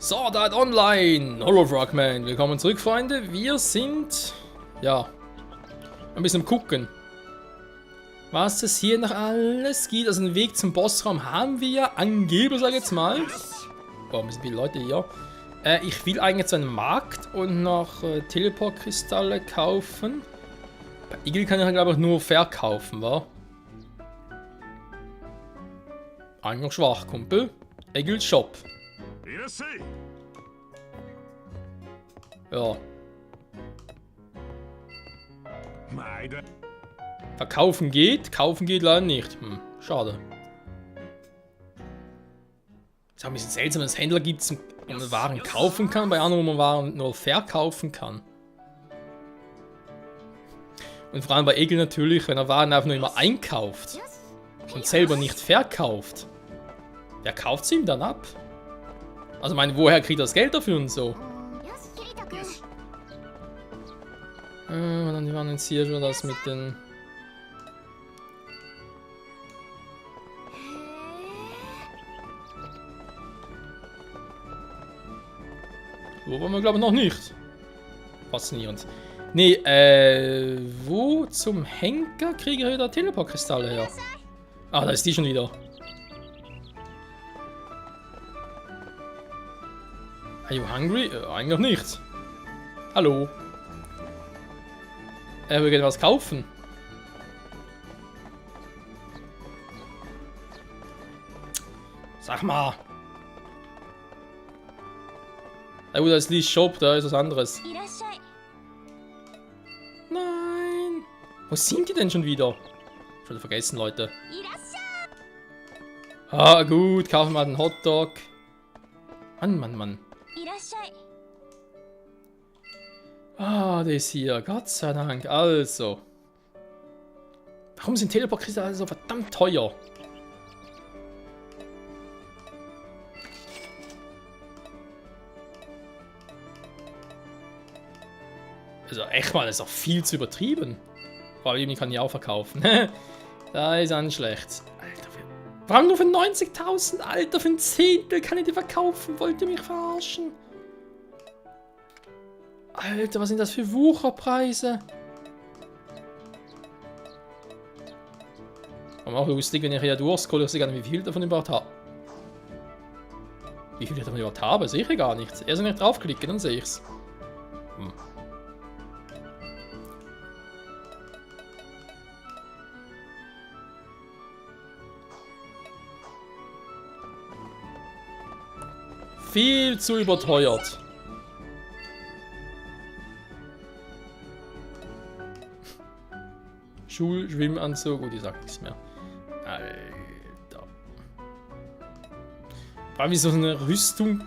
Sword Art Online, Holofrogman. Willkommen zurück, Freunde. Wir sind, ja, ein bisschen am gucken, was es hier noch alles gibt. Also einen Weg zum Bossraum haben wir angeblich, sag ich jetzt mal. Oh, ein bisschen viele Leute hier. Ich will eigentlich zu einem Markt und noch Teleport-Kristalle kaufen. Bei Igel kann ich, glaube ich, nur verkaufen, wa? Eigentlich noch schwach, Kumpel. Igel Shop. Ja. Verkaufen geht, kaufen geht leider nicht. Schade. Es ist auch ein bisschen seltsam, dass es Händler gibt, wo man Waren kaufen kann, bei anderen, wo man Waren nur verkaufen kann. Und vor allem bei Egel natürlich, wenn er Waren einfach nur immer einkauft und selber nicht verkauft. Wer kauft sie ihm dann ab? Also ich meine, woher kriegt er das Geld dafür und so? Dann waren jetzt hier schon das mit den... Wo waren wir, glaube ich, noch nicht. Faszinierend. Nee, wo zum Henker kriege ich wieder Teleport-Kristalle her? Ah, da ist die schon wieder. Are you hungry? Eigentlich nicht. Hallo. Er will gerne was kaufen. Sag mal. Da ist Lee's Shop, da ist was anderes. Nein. Wo sind die denn schon wieder? Schon vergessen, Leute. Ah, gut, kaufen wir den Hotdog. Mann. Ah, das hier, Gott sei Dank. Also. Warum sind Teleport-Kristalle so verdammt teuer? Also echt mal, das ist auch viel zu übertrieben. Vor allem, die kann ich auch verkaufen. Da ist an schlecht. Alter, vor allem nur für 90.000, Alter, für ein Zehntel kann ich die verkaufen. Wollt ihr mich verarschen? Alter, was sind das für Wucherpreise? Aber auch lustig, wenn ich hier durchscrolle, ich sehe gar nicht, wie viel davon überhaupt habe. Wie viel ich davon überhaupt habe, sehe ich gar nicht. Erst wenn ich draufklicke, dann sehe ich es. Viel zu überteuert. Schwimmanzug, gut, ich sag nichts mehr. Alter. Weil wie so eine Rüstung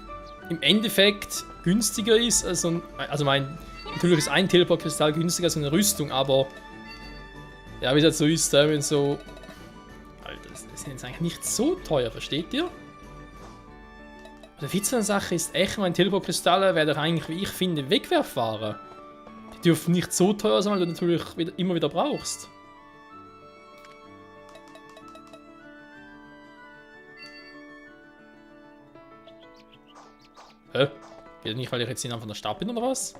im Endeffekt günstiger ist, also natürlich ist ein Teleport-Kristall günstiger als eine Rüstung, aber ja, wie es jetzt so ist, wenn so. Alter, das ist jetzt eigentlich nicht so teuer, versteht ihr? Der Witz an der Sache ist echt, mein Teleport-Kristalle wäre doch eigentlich, wie ich finde, Wegwerfware. Die dürfen nicht so teuer sein, weil du natürlich immer wieder brauchst. Hä? Geht nicht, weil ich jetzt einfach von der Stadt bin oder was?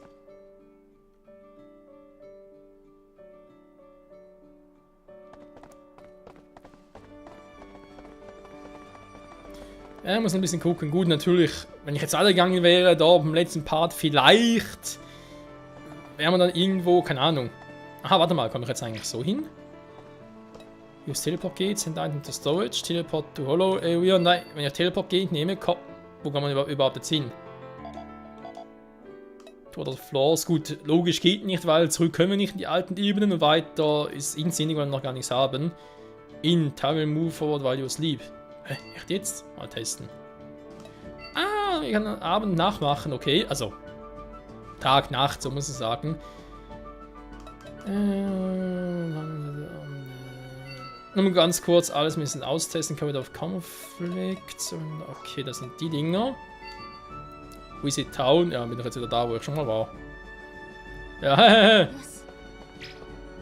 Ja, ich muss ein bisschen gucken. Gut, natürlich, wenn ich jetzt alle gegangen wäre, da beim letzten Part, vielleicht wäre man dann irgendwo, keine Ahnung. Aha, warte mal, komme ich jetzt eigentlich so hin? Use Teleport geht, send item to storage, Teleport to Hollow Area. Nein, wenn ich Teleport geht nehme, wo kann man überhaupt jetzt hin? Oder Floors, gut, logisch geht nicht, weil zurück können wir nicht in die alten Ebenen und weiter ist insinnig, weil wir noch gar nichts haben. In Toggle Move Forward while you sleep. Hä, echt jetzt? Mal testen. Ah, ich kann Abend nachmachen, okay, also Tag, Nacht, so muss ich sagen. Nur ganz kurz alles ein bisschen austesten. Covered of Conflict. Und okay, das sind die Dinger. Visit Town. Ja, bin ich jetzt wieder da, wo ich schon mal war. Ja,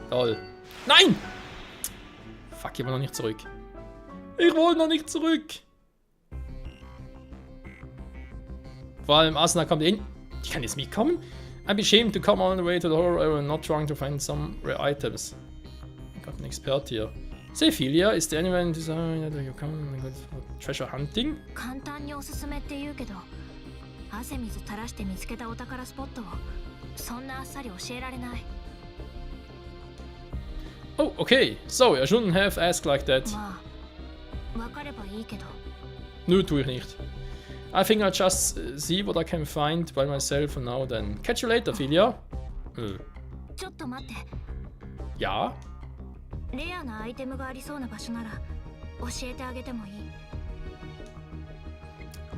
toll. Nein! Fuck, ich will noch nicht zurück. Ich wollte noch nicht zurück. Vor allem Asuna kommt in. Die kann jetzt mitkommen? I'd be ashamed to come all the way to the horror area and not trying to find some rare items. Ich got an Expert hier. Sephilia, is there anyone design that you come for treasure hunting? 簡単におすすめって言うけど、汗水垂らして見つけたお宝スポットをそんなあっさり教えられない。Oh, okay. So, I shouldn't have asked like that. まあ、わかればいいけど。Nö, tue ich nicht. I think I'll just see what I can find by myself for now then. Catch you later, Philia. ちょっと待って。Ja? レアなアイテムがありそうな場所なら教えてあげてもいい。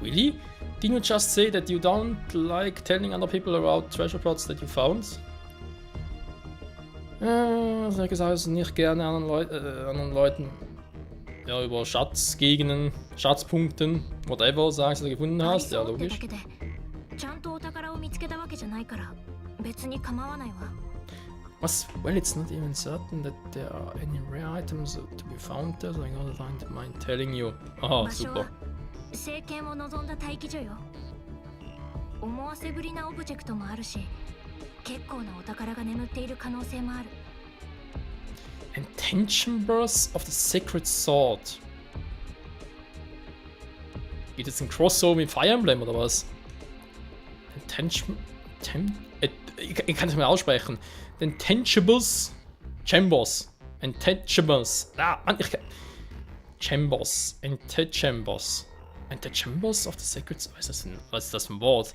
Really? Didn't you just say that you don't like telling other people about treasure plots that you found? Sag ich es nicht gerne anderen Leuten ja, über Schatzgegenden, Schatzpunkten, whatever, sagst, du gefunden hast. Ja, logisch. ちゃんとお宝を見つけたわけじゃないから別に構わないわ。Was? Well, it's not even certain that there are any rare items to be found there, so I don't mind telling you. Aha, super. 聖剣を望んだ待機所よ。思わせぶりなオブジェクトもあるし、結構なお宝が眠っている可能性もある。And 10 Chambers of the Sacred Sword. Geht jetzt ein Crossover mit Fire Emblem oder was? Ich kann es mal aussprechen. Den Chambers. And Chambers. Ah, Mann, ich kann. Chambers. And Chambers. And the Chambers of the Sacred Sword. Was ist das für ein Wort?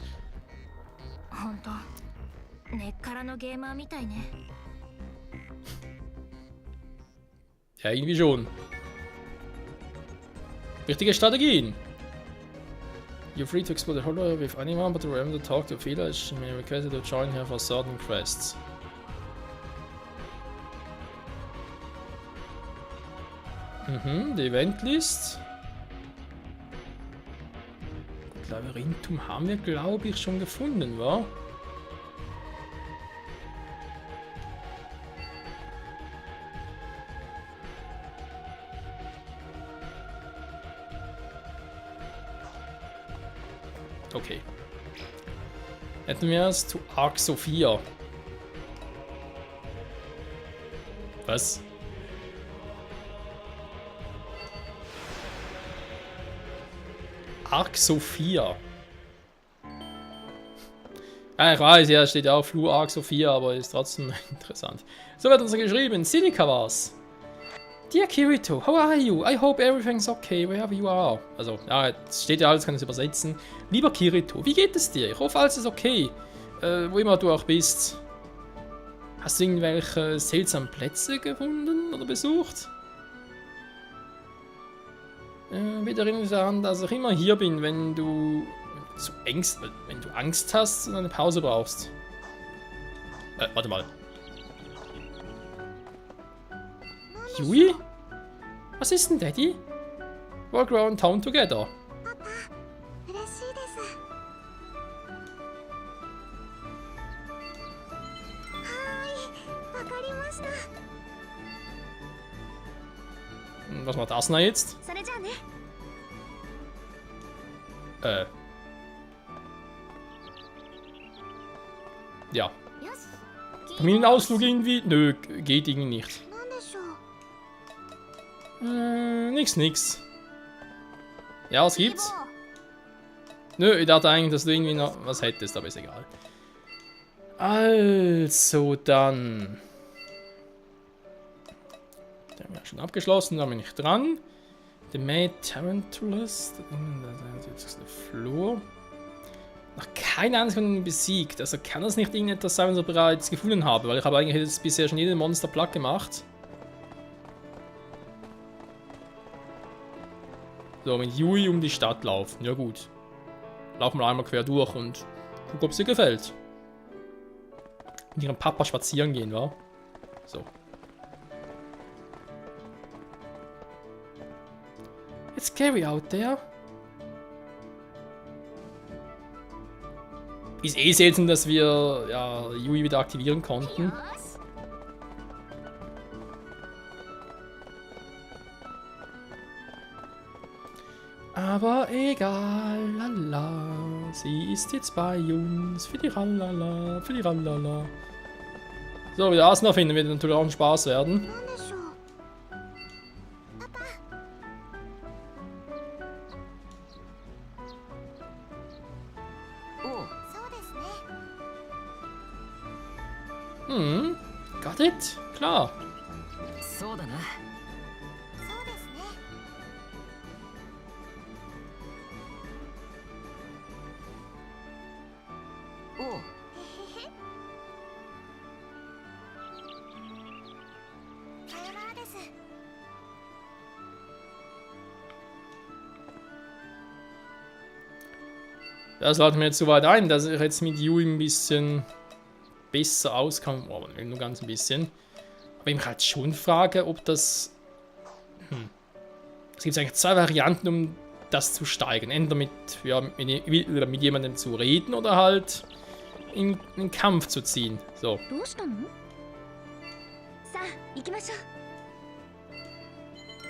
本当、根っからのゲーマーみたいね。Ja, irgendwie schon. Richtige Strategien. You're free to explore the hollow with anyone, but remember to talk to Philia. She may request you to join her for certain quests. Die Eventlist. Labyrinthum haben wir, glaube ich, schon gefunden, wa? Okay. Hätten wir es zu Arc Sophia. Was? Arc Sophia. Ja, ich weiß, ja, steht ja auch Flur Arc Sophia, aber ist trotzdem interessant. So wird uns geschrieben. Sinica war's. Dear Kirito, how are you? I hope everything's okay wherever you are. Also, ja, es steht ja alles, kann ich es übersetzen. Lieber Kirito, wie geht es dir? Ich hoffe, alles ist okay. Wo immer du auch bist. Hast du irgendwelche seltsamen Plätze gefunden oder besucht? Bitte erinnere dich daran, dass ich immer hier bin, wenn du Angst hast und eine Pause brauchst. Warte mal. Yui? Was ist denn, Daddy? Walk around town together. Was macht Asuna jetzt? Ja. Familienausflug irgendwie? Nö, geht irgendwie nicht. Nix. Ja, was gibt's? Nö, ich dachte eigentlich, dass du irgendwie noch was hättest, aber ist egal. Also, dann. Den haben wir schon abgeschlossen, da bin ich dran. The Maid Tarantulas. Der Flur. Noch keine einzigen besiegt. Also kann das nicht irgendetwas sein, was ich bereits gefunden habe, weil ich habe eigentlich jetzt bisher schon jeden Monster platt gemacht. So, mit Yui um die Stadt laufen. Ja gut. Laufen wir einmal quer durch und gucken, ob es dir gefällt. Mit ihrem Papa spazieren gehen, wa? So. It's scary out there. Ist eh selten, dass wir ja, Yui wieder aktivieren konnten. Aber egal, lala. Sie ist jetzt bei uns. Für die Rallala, für die Rallala. So, wieder Asner finden wird natürlich auch ein Spaß werden. なんでしょう。パパ。おう、そうですね。 Hm, got it? Klar. そうだな。そうですね。 おう、へへへ。さよならです。 Das laden wir jetzt so weit ein, dass ich jetzt mit Yui ein bisschen besser auskam. Oh, aber nur ganz ein bisschen. Aber ich mich halt schon frage, ob das... Es gibt eigentlich zwei Varianten, um das zu steigern. Entweder mit, ja, mit jemandem zu reden oder halt in den Kampf zu ziehen. So. どうしたの？さあ、行きましょ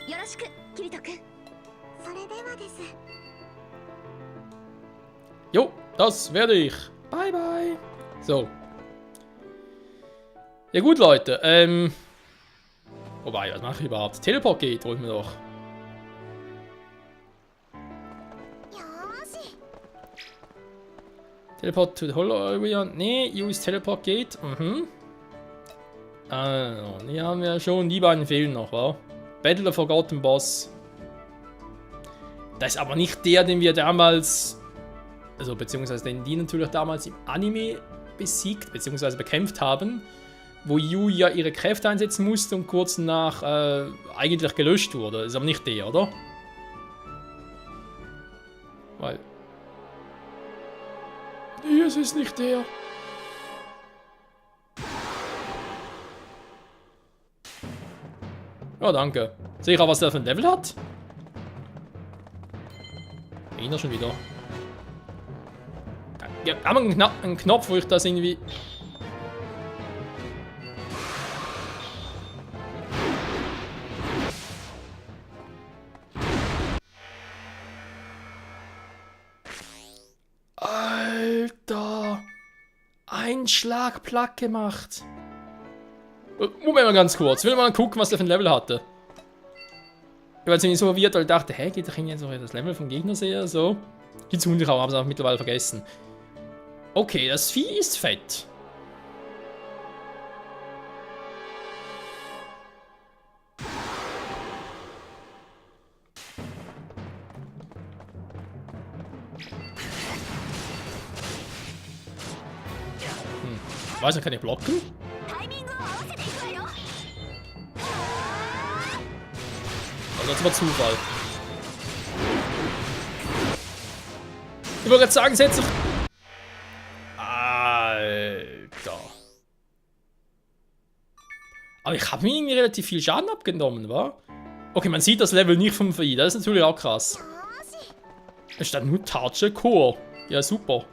う。よろしく、キリト君。それではです。 Jo, das werde ich. Bye, bye. So. Ja gut, Leute. Wobei, was mache ich überhaupt? Teleport geht, holen wir doch. よーし。 Teleport to the Holo-Area. Nee, use Teleport geht. Mhm. Also, die haben wir schon. Die beiden fehlen noch, wa? Battle of Forgotten Boss. Das ist aber nicht der, den wir damals... Also, beziehungsweise den die natürlich damals im Anime besiegt, beziehungsweise bekämpft haben. Wo Yui ja ihre Kräfte einsetzen musste und kurz danach eigentlich gelöscht wurde. Das ist aber nicht der, oder? Weil... Nee, es ist nicht der. Ja, danke. Sehe ich auch, was der für ein Level hat? Einer schon wieder. Ja, haben wir einen Knopf, wo ich das irgendwie... Alter! Ein Schlag platt gemacht. Moment mal ganz kurz. Ich will mal gucken, was der für ein Level hatte. Ich war jetzt irgendwie so verwirrt, weil ich dachte, hä, geht doch irgendwie so das Level vom Gegner sehen? So. Die Zuschauer haben es auch mittlerweile vergessen. Okay, das Vieh ist fett. Weiß nicht, kann ich blocken? タイミングを合わせていくわよ。 Also das war Zufall. Ich wollte gerade sagen, setz dich... Alter. Aber ich habe mir irgendwie relativ viel Schaden abgenommen, wa? Okay, man sieht das Level nicht vom Vieh, das ist natürlich auch krass. よーし。 Es stand nur Tarche Core. Ja, super.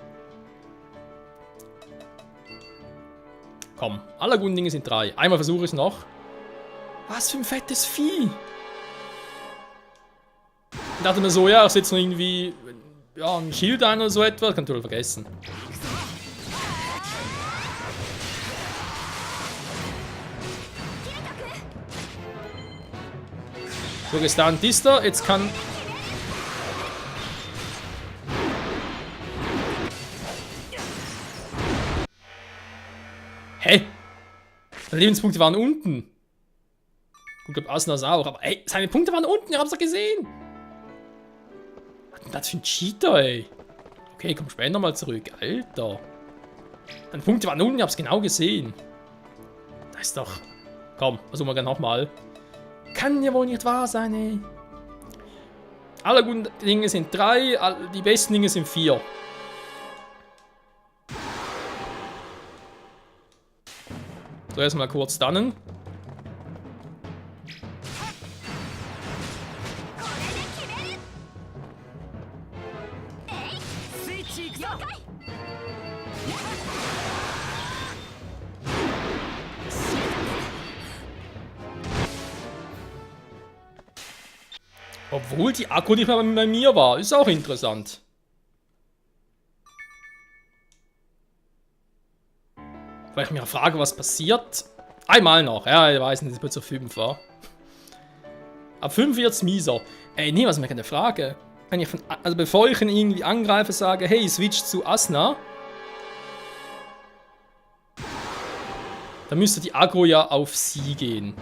Komm, alle guten Dinge sind 3. Einmal versuche ich es noch. Was für ein fettes Vieh. Ich dachte mir so, ja, ich setze noch irgendwie ja, ein Schild ein oder so etwas. Kann ich total vergessen. So, gestunt ist er. Jetzt kann... Hä? Seine Lebenspunkte waren unten. Ich glaube, Asnas auch. Aber ey, seine Punkte waren unten. Ihr habt es doch gesehen. Was ist das für ein Cheater, ey? Okay, komm später mal zurück. Alter. Seine Punkte waren unten. Ich hab's genau gesehen. Das ist doch... Komm, versuchen wir gerne nochmal. Kann ja wohl nicht wahr sein, ey. Alle guten Dinge sind 3. Die besten Dinge sind 4. So, erstmal kurz stunnen. Obwohl die Akku nicht mehr bei mir war. Ist auch interessant. Weil ich mir frage, was passiert. Einmal noch. Ja, ich weiß nicht, das wird so 5 war. Ab 5 wird's mieser. Ey, nee, was ist mir eine Frage? Wenn ich also bevor ich ihn irgendwie angreife, sage, hey, switch zu Asuna. Dann müsste die Aggro ja auf sie gehen.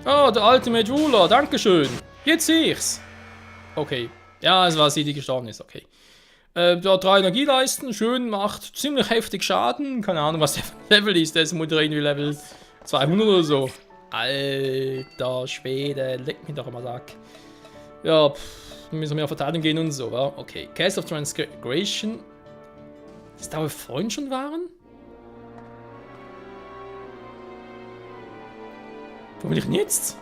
Oh, der Ultimate Ruler, dankeschön. Jetzt sehe ich's. Okay. Ja, es war sie, die gestorben ist, okay. Der 3 Energieleisten, schön, macht ziemlich heftig Schaden. Keine Ahnung, was der Level ist, der ist Mutter irgendwie Level 200 oder so. Alter Schwede, leck mich doch mal Sack. Ja, müssen wir auf Verteidigung gehen und so, wa? Okay, Cast of Transgression. Ist da, wo wir vorhin schon waren? Wo will ich denn jetzt?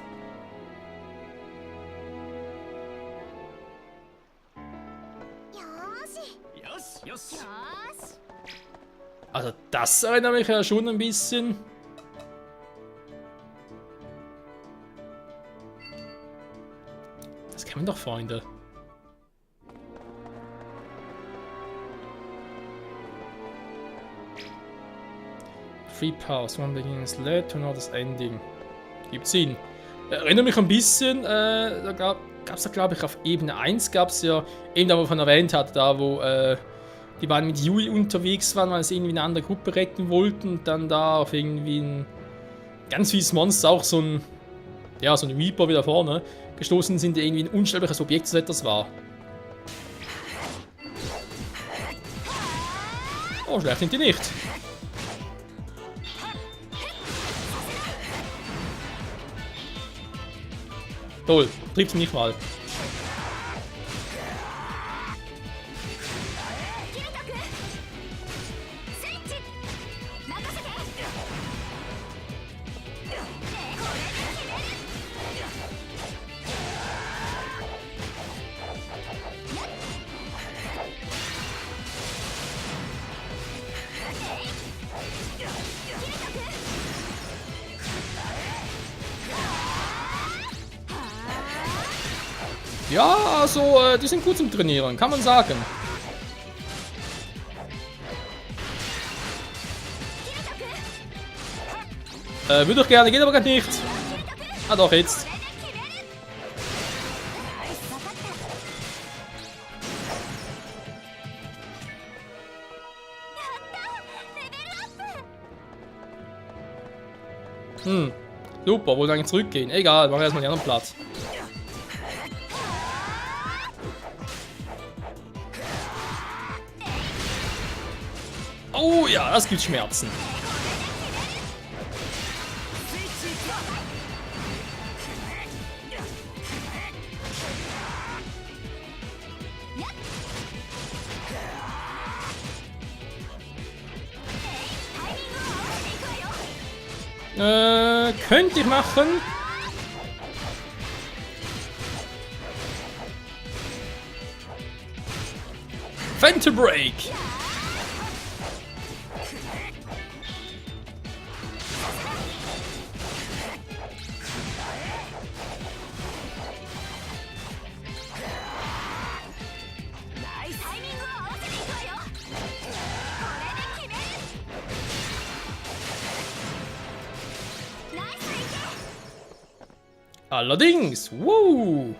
Also das erinnert mich ja schon ein bisschen. Das kennen wir doch, Freunde. Free Pause, one begins led to another ending. Gibt Sinn. Erinnert mich ein bisschen, da gab es da, glaube ich, auf Ebene 1 gab es ja, eben da, wo man erwähnt hat, da wo die beiden mit Yui unterwegs waren, weil sie irgendwie eine andere Gruppe retten wollten und dann da auf irgendwie ein ganz fieses Monster, auch so ein, ja, so ein Reaper wieder vorne, gestoßen sind, der irgendwie ein unsterbliches Objekt, so etwas war. Oh, schlecht sind die nicht. Toll, trifft mich mal. Ja, also, die sind gut zum Trainieren, kann man sagen. Würde ich gerne, geht aber gerade nicht. Ah doch, jetzt. Super, wollen wir eigentlich zurückgehen? Egal, machen wir erstmal den anderen Platz. Oh ja, das gibt Schmerzen. Könnte ich machen. Fente Break. Allerdings, woo!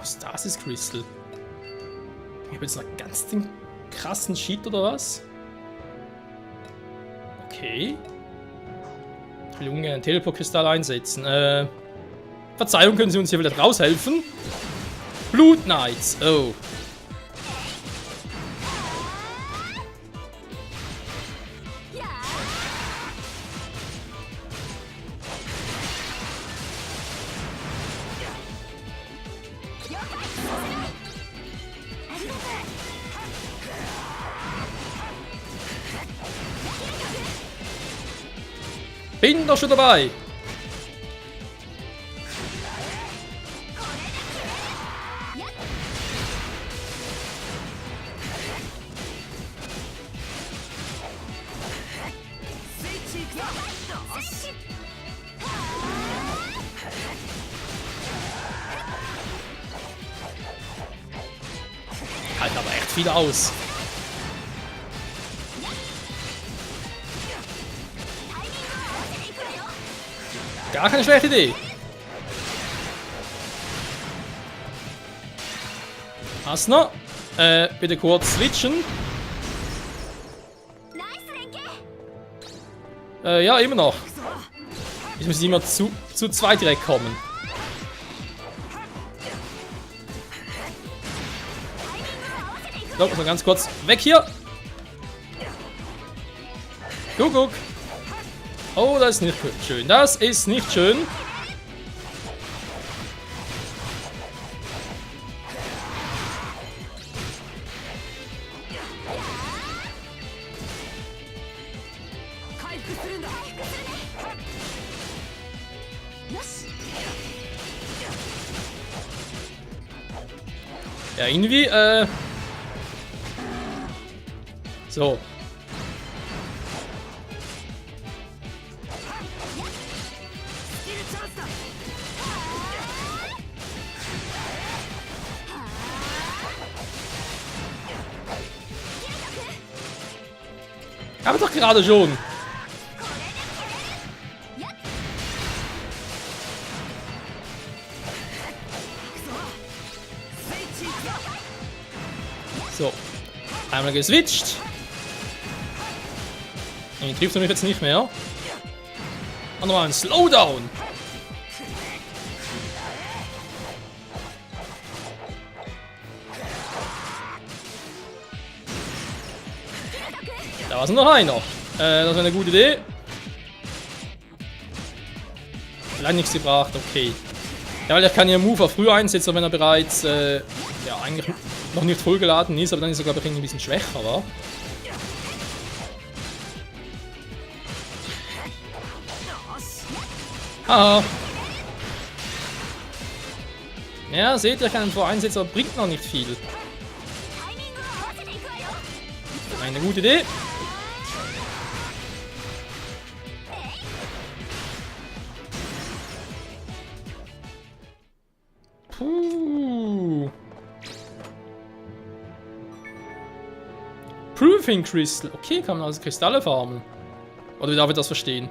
Stasis Crystal. Ich habe jetzt noch ganz den krassen Shit oder was? Okay. Ich will ungern einen Teleport-Kristall einsetzen. Verzeihung, können Sie uns hier wieder raushelfen? Blood Knights. Oh. Bin doch schon dabei. Halt aber echt viel aus. Gar keine schlechte Idee. Asna, bitte kurz switchen. Ja, immer noch. Ich muss immer zu zweit direkt kommen. So, mal ganz kurz weg hier. Guck. Oh, das ist nicht schön. Das ist nicht schön. Ja, irgendwie, so. Aber doch gerade schon. So. Einmal geswitcht. Nee, trifft er mich jetzt nicht mehr. Und nochmal ein Slowdown. Da war es noch einer. Das ist eine gute Idee. Leider nichts gebracht, okay. Ja, weil ich kann ja Move auch früher einsetzen, wenn er bereits ja, eigentlich noch nicht vollgeladen ist, aber dann ist er, glaube ich, ein bisschen schwächer, war. Haha. Ja, seht ihr, ich kann ihn voreinsetzen, aber bringt noch nicht viel. Eine gute Idee. Puh. Proving Crystal. Okay, kann man also Kristalle farmen. Oder wie darf ich das verstehen?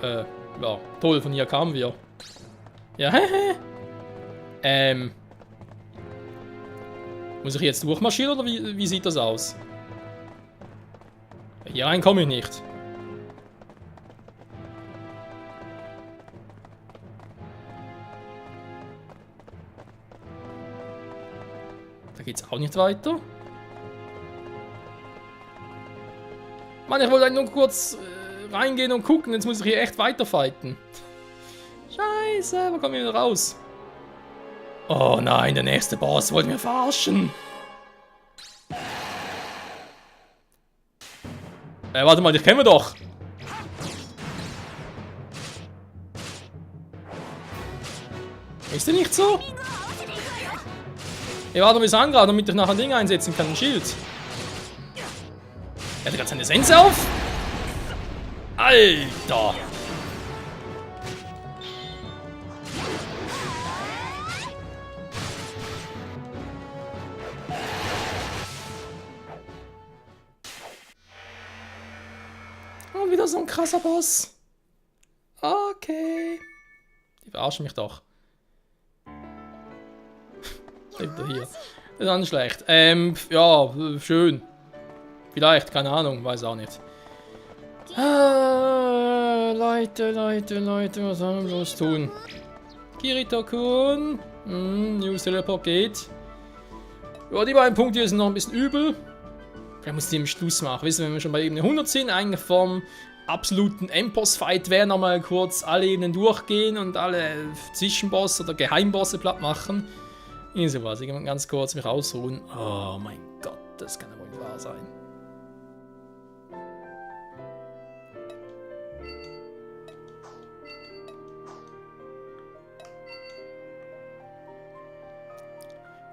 Ja, toll, von hier kamen wir. Ja, muss ich jetzt durchmarschieren oder wie sieht das aus? Hier rein komme ich nicht. Da geht's auch nicht weiter. Mann, ich wollte eigentlich nur kurz reingehen und gucken, jetzt muss ich hier echt weiterfighten. Scheiße, wo kommen wir wieder raus? Oh nein, der nächste Boss wollte mir verarschen. Warte mal, dich kennen wir doch. Ist der nicht so? Ich warte bis an gerade, damit ich nachher ein Ding einsetzen kann, ein Schild. Er hat gerade seine Sense auf. Alter. Oh, wieder so ein krasser Boss. Okay. Die verarschen mich doch. Hier. Das ist auch nicht schlecht. Ja, schön. Vielleicht, keine Ahnung, weiß auch nicht. Leute, was sollen wir bloß tun? Kirito-kun. News Teleport geht. Ja, die beiden Punkte hier sind noch ein bisschen übel. Vielleicht muss ich die am Schluss machen. Wissen wir, wenn wir schon bei Ebene 100 sind, eigentlich vom absoluten Endboss-Fight wäre nochmal kurz alle Ebenen durchgehen und alle Zwischenbosse oder Geheimbosse platt machen. Sowas, ich kann ganz kurz mich ausruhen. Oh mein Gott, das kann ja wohl nicht wahr sein.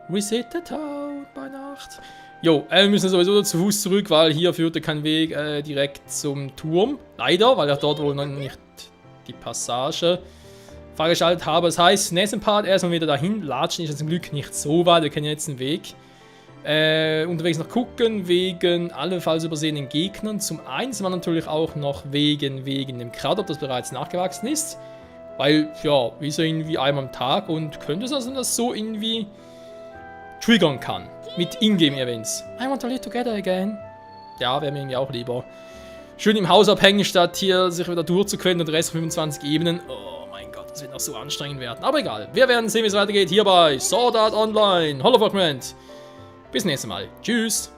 Visit the town bei Nacht. Jo, wir müssen sowieso zu Fuß zurück, weil hier führte kein Weg direkt zum Turm. Leider, weil ich dort wohl noch nicht die Passage freigeschaltet habe. Das heißt, nächsten Part erstmal wieder dahin. Latschen ist zum Glück nicht so weit, wir kennen jetzt einen Weg. Unterwegs noch gucken, wegen allenfalls übersehenen Gegnern. Zum einen sind wir natürlich auch noch wegen dem Kraut, ob das bereits nachgewachsen ist. Weil, ja, wir so irgendwie einmal am Tag und könnte es also das so irgendwie triggern kann. Mit Ingame-Events. I want to live together again. Ja, wäre mir irgendwie auch lieber. Schön im Haus abhängen, statt hier sich wieder durchzuquellen und Rest 25 Ebenen. Oh mein Gott, das wird noch so anstrengend werden. Aber egal, wir werden sehen, wie es weitergeht hier bei Sword Art Online. Hollow Fragment. Bis nächstes Mal. Tschüss.